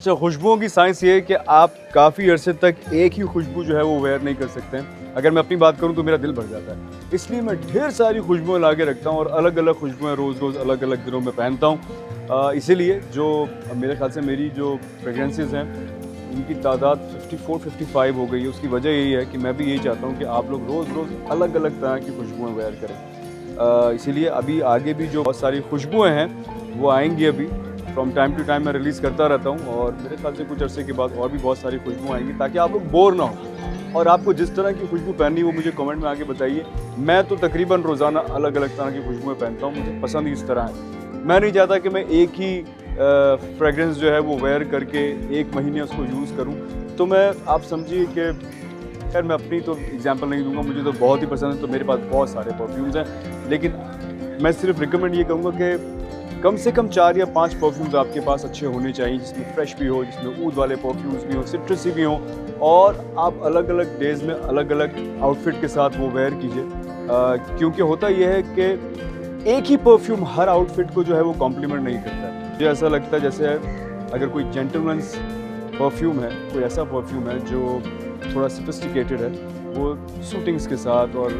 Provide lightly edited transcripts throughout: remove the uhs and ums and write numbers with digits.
अच्छा, खुशबुओं की साइंस ये है कि आप काफ़ी अरसे तक एक ही खुशबू जो है वो वेयर नहीं कर सकते हैं। अगर मैं अपनी बात करूँ तो मेरा दिल भर जाता है। इसलिए मैं ढेर सारी खुशबुएँ ला के रखता हूँ और अलग-अलग खुशबुएँ रोज़-रोज़ अलग-अलग दिनों में पहनता हूँ। इसीलिए जो मेरे ख़्याल से मेरी जो फ्रेग्रेंसेस हैं, उनकी तादाद 54-55 हो गई है। उसकी वजह यही है कि मैं भी यही चाहता हूँ कि आप लोग रोज़-रोज़ अलग-अलग तरह की खुशबुएँ वेयर करें। इसीलिए अभी आगे भी जो बहुत सारी खुशबुएँ हैं, वो आएँगी अभी। फ्रॉम टाइम टू टाइम मैं रिलीज़ करता रहता हूँ और मेरे ख्याल से कुछ अरसे के बाद और भी बहुत सारी खुशबू आएँगी ताकि आप लोग बोर ना हो। और आपको जिस तरह की खुशबू पहननी है वो मुझे कमेंट में आके बताइए। मैं तो तकरीबन रोज़ाना अलग-अलग तरह की खुशबुएँ पहनता हूँ, मुझे पसंद ही इस तरह है। मैं नहीं चाहता कि मैं एक ही फ्रेग्रेंस जो है वो वेयर करके 1 महीने उसको यूज़ करूँ। तो मैं आप समझिए कि खैर मैं अपनी तो एग्ज़ाम्पल नहीं दूँगा, मुझे तो बहुत ही पसंद है, तो मेरे पास बहुत सारे परफ्यूम्स हैं। लेकिन मैं सिर्फ रिकमेंड ये करूँगा कि कम से कम 4 या 5 परफ्यूम्स आपके पास अच्छे होने चाहिए, जिसमें फ्रेश भी हो, जिसमें ऊद वाले परफ्यूम्स भी हों, सिट्रसी भी हों और आप अलग-अलग डेज़ में अलग-अलग आउटफिट के साथ वो वेयर कीजिए। क्योंकि होता ये है कि एक ही परफ्यूम हर आउटफिट को जो है वो कॉम्प्लीमेंट नहीं करता है। मुझे ऐसा लगता है जैसे अगर कोई जेंटलमैन्स परफ्यूम है, कोई ऐसा परफ्यूम है जो थोड़ा सोफिस्टिकेटेड है, वो सूटिंग्स के साथ और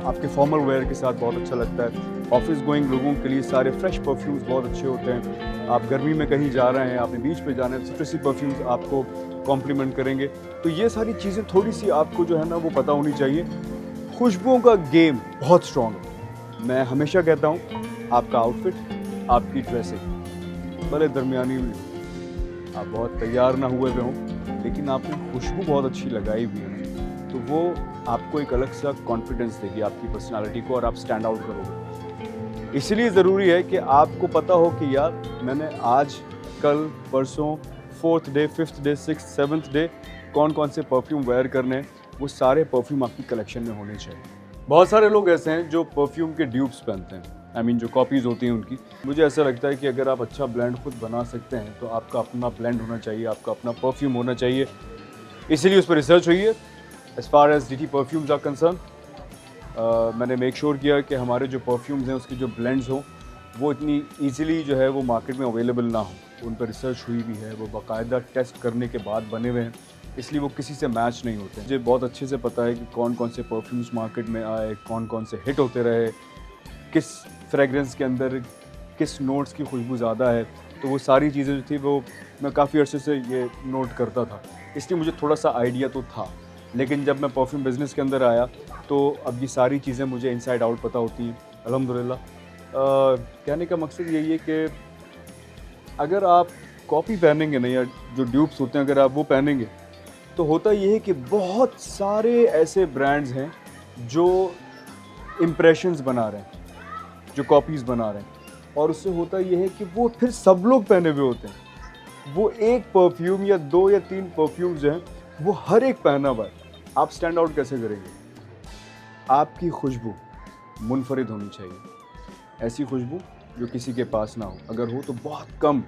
आपके फॉर्मल वेयर के साथ बहुत अच्छा लगता है। ऑफिस गोइंग लोगों के लिए सारे फ्रेश परफ्यूम्स बहुत अच्छे होते हैं। आप गर्मी में कहीं जा रहे हैं, आपने बीच पे जाना है, तो सिट्रसी परफ्यूम्स आपको कॉम्प्लीमेंट करेंगे। तो ये सारी चीज़ें थोड़ी-सी आपको जो है ना वो पता होनी चाहिए। खुशबुओं का गेम बहुत स्ट्रॉन्ग है। मैं हमेशा कहता हूँ, आपका आउटफिट, आपकी ड्रेसिंग भले दरमियानी भी हो, आप बहुत तैयार ना हुए हुए हों, लेकिन आपने खुशबू बहुत अच्छी लगाई हुई है ना, तो वो आपको एक अलग सा कॉन्फिडेंस देगी आपकी पर्सनैलिटी को और आप स्टैंड आउट करोगे। इसलिए ज़रूरी है कि आपको पता हो कि यार मैंने आज, कल, परसों, 4th day, 5th day, 6th, 7th day कौन-कौन से परफ्यूम वेयर करने हैं, वो सारे परफ्यूम आपकी कलेक्शन में होने चाहिए। बहुत सारे लोग ऐसे हैं जो परफ्यूम के ड्यूप्स पहनते हैं, जो कॉपीज़ होती हैं उनकी। मुझे ऐसा लगता है कि अगर आप अच्छा ब्लेंड खुद बना सकते हैं, तो आपका अपना ब्लेंड होना चाहिए, आपका अपना परफ्यूम होना चाहिए। इसीलिए उस पर रिसर्च हुई है। As far as DT perfumes are concern, मैंने मेक श्योर किया कि हमारे जो परफ्यूम्स हैं उसकी जो ब्लेंड्स हों वो इतनी ईज़िली जो है वो मार्केट में अवेलेबल ना हो। उन पर रिसर्च हुई भी है, वो बाकायदा टेस्ट करने के बाद बने हुए हैं, इसलिए वो किसी से मैच नहीं होते। मुझे बहुत अच्छे से पता है कि कौन-कौन से परफ्यूम्स मार्केट में आए, कौन-कौन से हिट होते रहे, किस फ्रेगरेंस के अंदर किस नोट्स की खुशबू ज़्यादा है। तो वो सारी चीज़ें जो थी वो मैं काफ़ी अरसे से ये नोट करता था, इसलिए मुझे थोड़ा-सा आइडिया तो था। लेकिन जब मैं परफ्यूम बिज़नेस के अंदर आया तो अब ये सारी चीज़ें मुझे इनसाइड आउट पता होती हैं, अल्हम्दुलिल्लाह। कहने का मकसद यही है कि अगर आप कॉपी पहनेंगे ना या जो ड्यूप्स होते हैं अगर आप वो पहनेंगे, तो होता ये है कि बहुत सारे ऐसे ब्रांड्स हैं जो इम्प्रेशंस बना रहे हैं, जो कॉपीज़ बना रहे हैं और उससे होता ये है कि वो फिर सब लोग पहने हुए होते हैं। वो एक परफ्यूम या 2 या 3 परफ्यूम्स जो हैं, वो हर एक पहना हुआ है। आप स्टैंड आउट कैसे करेंगे? आपकी खुशबू मुनफरिद होनी चाहिए। ऐसी खुशबू जो किसी के पास ना हो, अगर हो तो बहुत कम,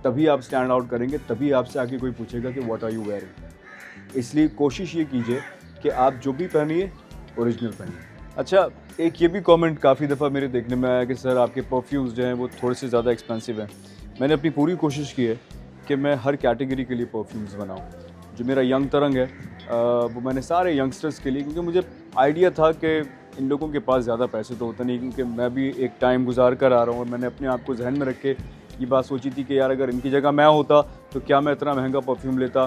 तभी आप स्टैंड आउट करेंगे, तभी आपसे आके कोई पूछेगा कि व्हाट आर यू वेयरिंग। इसलिए कोशिश ये कीजिए कि आप जो भी पहनिए ओरिजिनल पहनिए। अच्छा, एक ये भी कमेंट काफ़ी दफ़ा मेरे देखने में आया कि सर आपके परफ्यूम्स जो हैं वो थोड़े से ज़्यादा एक्सपेंसिव हैं। मैंने अपनी पूरी कोशिश की है कि मैं हर कैटेगरी के लिए परफ्यूम्स बनाऊँ। जो मेरा यंग तरंग है वो मैंने सारे यंगस्टर्स के लिए, क्योंकि मुझे आइडिया था कि इन लोगों के पास ज़्यादा पैसे तो होते नहीं, क्योंकि मैं भी एक टाइम गुजार कर आ रहा हूँ और मैंने अपने आप को जहन में रख के ये बात सोची थी कि यार अगर इनकी जगह मैं होता तो क्या मैं इतना महंगा परफ्यूम लेता।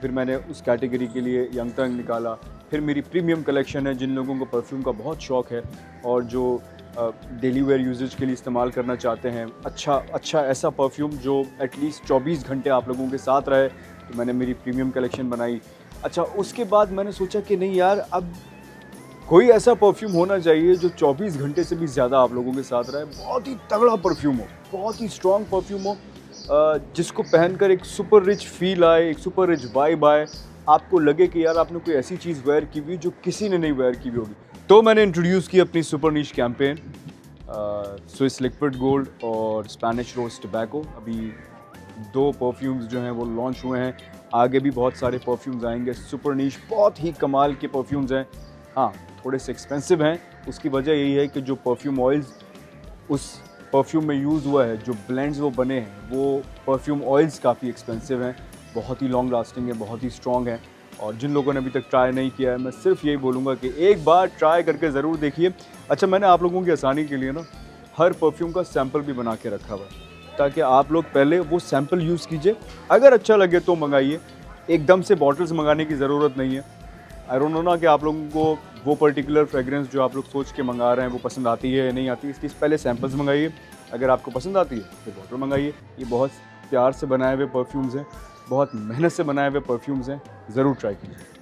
फिर मैंने उस कैटेगरी के लिए यंग तरंग निकाला। फिर मेरी प्रीमियम कलेक्शन है, जिन लोगों को परफ्यूम का बहुत शौक़ है और जो डेली वेयर यूजेज के लिए इस्तेमाल करना चाहते हैं, अच्छा ऐसा परफ्यूम जो एटलीस्ट 24 घंटे आप लोगों के साथ रहे, तो मैंने मेरी प्रीमियम कलेक्शन बनाई। अच्छा, उसके बाद मैंने सोचा कि नहीं यार, अब कोई ऐसा परफ्यूम होना चाहिए जो 24 घंटे से भी ज़्यादा आप लोगों के साथ रहे, बहुत ही तगड़ा परफ्यूम हो, बहुत ही स्ट्रॉन्ग परफ्यूम हो, जिसको पहनकर एक सुपर रिच फील आए, एक सुपर रिच वाइब आए, आपको लगे कि यार आपने कोई ऐसी चीज़ वेयर की हुई जो किसी ने नहीं वेयर की हुई होगी। तो मैंने इंट्रोड्यूस की अपनी सुपर नीश कैंपेन, स्विस लिक्विड गोल्ड और स्पेनिश रोज टबैको। अभी 2 परफ्यूम्स जो हैं वो लॉन्च हुए हैं, आगे भी बहुत सारे परफ्यूम्स आएंगे। सुपर नीश बहुत ही कमाल के परफ्यूम्स हैं। हाँ, थोड़े से एक्सपेंसिव हैं, उसकी वजह यही है कि जो परफ्यूम ऑयल्स उस परफ्यूम में यूज़ हुआ है, जो ब्लेंड्स वो बने हैं, वो परफ्यूम ऑयल्स काफ़ी एक्सपेंसिव हैं, बहुत ही लॉन्ग लास्टिंग है, बहुत ही स्ट्रॉन्ग है। और जिन लोगों ने अभी तक ट्राई नहीं किया है, मैं सिर्फ यही बोलूँगा कि एक बार ट्राई करके ज़रूर देखिए। अच्छा, मैंने आप लोगों की आसानी के लिए ना हर परफ्यूम का सैंपल भी बना के रखा हुआ है, ताकि आप लोग पहले वो सैंपल यूज़ कीजिए, अगर अच्छा लगे तो मंगाइए। एकदम से बॉटल्स मंगाने की ज़रूरत नहीं है। आई डोंट नो ना कि आप लोगों को वो पर्टिकुलर फ्रेग्रेंस जो आप लोग सोच के मंगा रहे हैं वो पसंद आती है या नहीं आती है, इसलिए पहले सैंपल्स मंगाइए। अगर आपको पसंद आती है तो बॉटल मंगाइए। ये बहुत प्यार से बनाए हुए परफ्यूम्स हैं, बहुत मेहनत से बनाए हुए परफ्यूम्स हैं, ज़रूर ट्राई कीजिए।